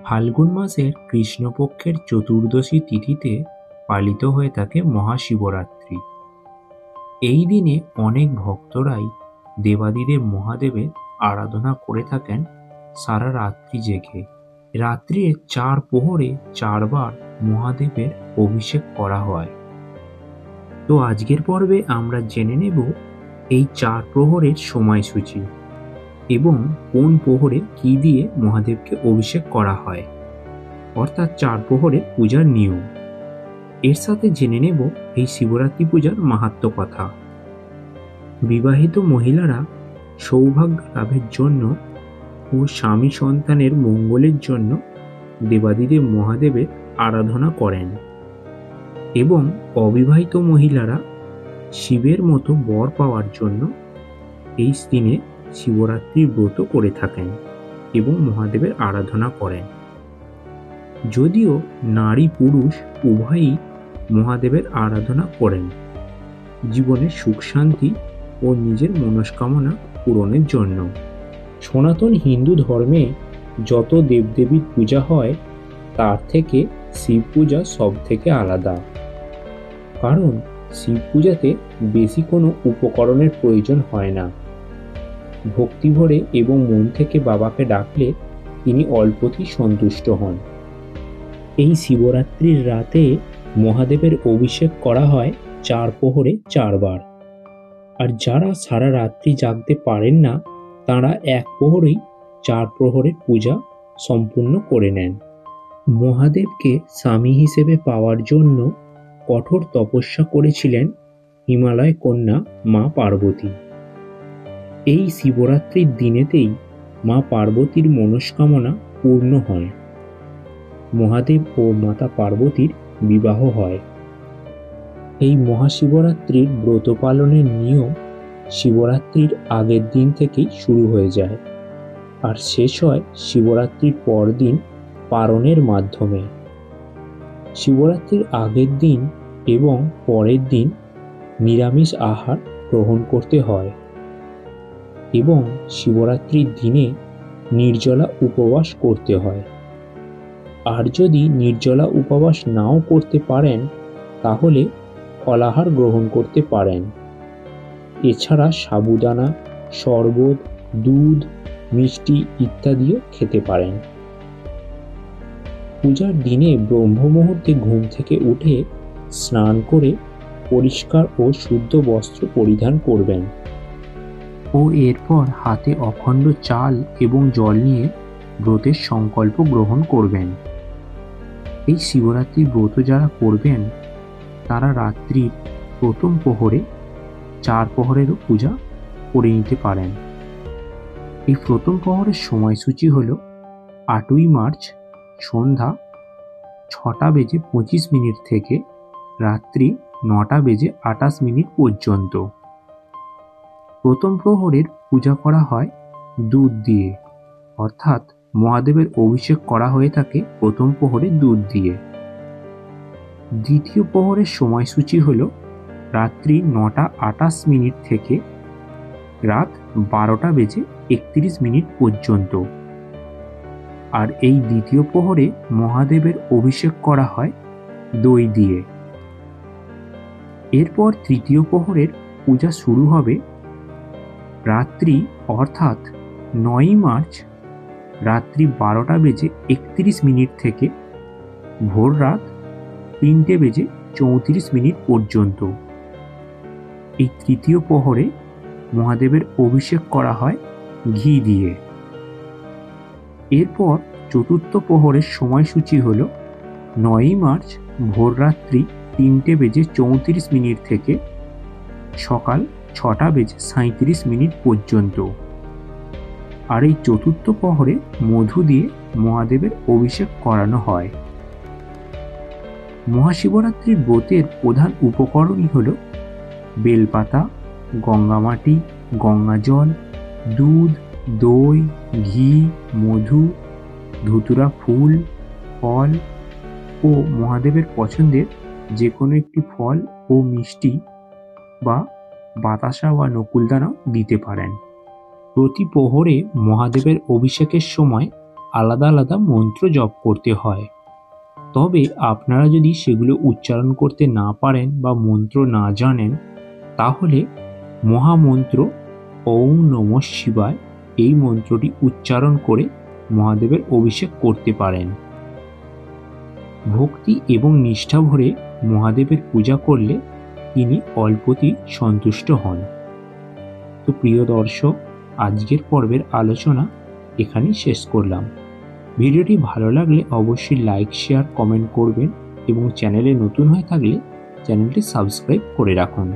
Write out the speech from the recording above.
ফাল্গুন মাসের কৃষ্ণপক্ষের চতুর্দশী তিথিতে পালিত হয়ে থাকে মহাশিবরাত্রি। এই দিনে অনেক ভক্তরাই দেবাদিদেব মহাদেবের আরাধনা করে থাকেন সারা রাত্রি জেগে। রাত্রির 4 প্রহরে 4 বার মহাদেবের অভিষেক করা হয়। তো আজকের পর্বে আমরা জেনে নেব এই 4 প্রহরের সময়সূচি এবং কোন প্রহরে কি দিয়ে মহাদেবকে অভিষেক করা হয়, অর্থাৎ 4 প্রহরের পূজার নিয়ম। এর সাথে জেনে নেব এই শিবরাত্রি পূজার মাহাত্ম্য কথা। বিবাহিত মহিলারা সৌভাগ্য লাভের জন্য ও স্বামী সন্তানের মঙ্গলের জন্য দেবাদিদেব মহাদেবের আরাধনা করেন এবং অবিবাহিত মহিলারা শিবের মতো বর পাওয়ার জন্য এই দিনে শিবরাত্রির ব্রত করে থাকেন এবং মহাদেবের আরাধনা করেন। যদিও নারী পুরুষ উভয়ই মহাদেবের আরাধনা করেন জীবনের সুখ শান্তি ও নিজের মনস্কামনা পূরণের জন্য। সনাতন হিন্দু ধর্মে যত দেবদেবীর পূজা হয় তার থেকে শিব পূজা সব থেকে আলাদা, কারণ শিব পূজাতে বেশি কোনো উপকরণের প্রয়োজন হয় না। ভক্তি ভরে এবং মন থেকে বাবাকে ডাকলে তিনি অল্পতেই সন্তুষ্ট হন। এই শিবরাত্রির রাতে মহাদেবের অভিষেক করা হয় 4 প্রহরে 4 বার। আর যারা সারা রাত্রি জাগতে পারেন না তারা 1 প্রহরেই 4 প্রহরের পূজা সম্পূর্ণ করে নেন। মহাদেবকে স্বামী হিসেবে পাওয়ার জন্য কঠোর তপস্যা করেছিলেন হিমালয় কন্যা মা পার্বতী। এই শিবরাত্রির দিনেতেই মা পার্বতীর মনস্কামনা পূর্ণ হয়। মহাদেব ও মাতা পার্বতীর বিবাহ হয়। এই মহাশিবরাত্রির ব্রত পালনের নিয়ম শিবরাত্রির আগের দিন থেকেই শুরু হয়ে যায় আর শেষ হয় শিবরাত্রির পরদিন পারণের মাধ্যমে। শিবরাত্রির আগের দিন এবং পরের দিন নিরামিষ আহার গ্রহণ করতে হয় এবং শিবরাত্রির দিনে নির্জলা উপবাস করতে হয়। আর যদি নির্জলা উপবাস নাও করতে পারেন তাহলে ফলাহার গ্রহণ করতে পারেন। এছাড়া সাবুদানা, শরবত, দুধ, মিষ্টি ইত্যাদিও খেতে পারেন। পূজার দিনে ব্রহ্ম মুহূর্তে ঘুম থেকে উঠে স্নান করে পরিষ্কার ও শুদ্ধ বস্ত্র পরিধান করবেন ও এরপর হাতে অখণ্ড চাল এবং জল নিয়ে ব্রতের সংকল্প গ্রহণ করবেন। এই শিবরাত্রির ব্রত যারা করবেন তারা রাত্রির প্রথম প্রহরে 4 প্রহরেরও পূজা করে নিতে পারেন। এই প্রথম প্রহরের সময়সূচি হল 8ই মার্চ সন্ধ্যা 6:25 থেকে রাত্রি 9:28 পর্যন্ত। প্রথম প্রহরের পূজা করা হয় দুধ দিয়ে, অর্থাৎ মহাদেবের অভিষেক করা হয়ে থাকে প্রথম প্রহরে দুধ দিয়ে। দ্বিতীয় প্রহরের সময়সূচি হল রাত্রি 9:28 থেকে রাত 12:31 পর্যন্ত। আর এই দ্বিতীয় প্রহরে মহাদেবের অভিষেক করা হয় দই দিয়ে। এরপর তৃতীয় প্রহরের পূজা শুরু হবে রাত্রি অর্থাৎ 9ই মার্চ রাত্রি 12:31 থেকে ভোর রাত 3:34 পর্যন্ত। এই তৃতীয় প্রহরে মহাদেবের অভিষেক করা হয় ঘি দিয়ে। এরপর চতুর্থ প্রহরের সময়সূচি হল 9ই মার্চ ভোররাত্রি 3:34 থেকে সকাল 6:37 পর্যন্ত। আর এই চতুর্থ প্রহরে মধু দিয়ে মহাদেবের অভিষেক করানো হয়। মহাশিবরাত্রির ব্রতের প্রধান উপকরণই হল বেলপাতা, গঙ্গামাটি, গঙ্গাজল, দুধ, দই, ঘি, মধু, ধুতুরা ফুল, ফল ও মহাদেবের পছন্দের যে কোনো একটি ফল ও মিষ্টি বা বাতাসা বা নকুলদানাও দিতে পারেন। প্রতি প্রহরে মহাদেবের অভিষেকের সময় আলাদা আলাদা মন্ত্র জপ করতে হয়। তবে আপনারা যদি সেগুলো উচ্চারণ করতে না পারেন বা মন্ত্র না জানেন, তাহলে মহামন্ত্র ওম নমঃ শিবায় এই মন্ত্রটি উচ্চারণ করে মহাদেবের অভিষেক করতে পারেন। ভক্তি এবং নিষ্ঠা ভরে মহাদেবের পূজা করলে তিনি অল্পতেই সন্তুষ্ট হন। তো প্রিয় দর্শক, আজকের পর্বের আলোচনা এখানেই শেষ করলাম। ভিডিওটি ভালো লাগলে অবশ্যই লাইক, শেয়ার, কমেন্ট করবেন এবং চ্যানেলে নতুন হয়ে থাকলে চ্যানেলটি সাবস্ক্রাইব করে রাখুন।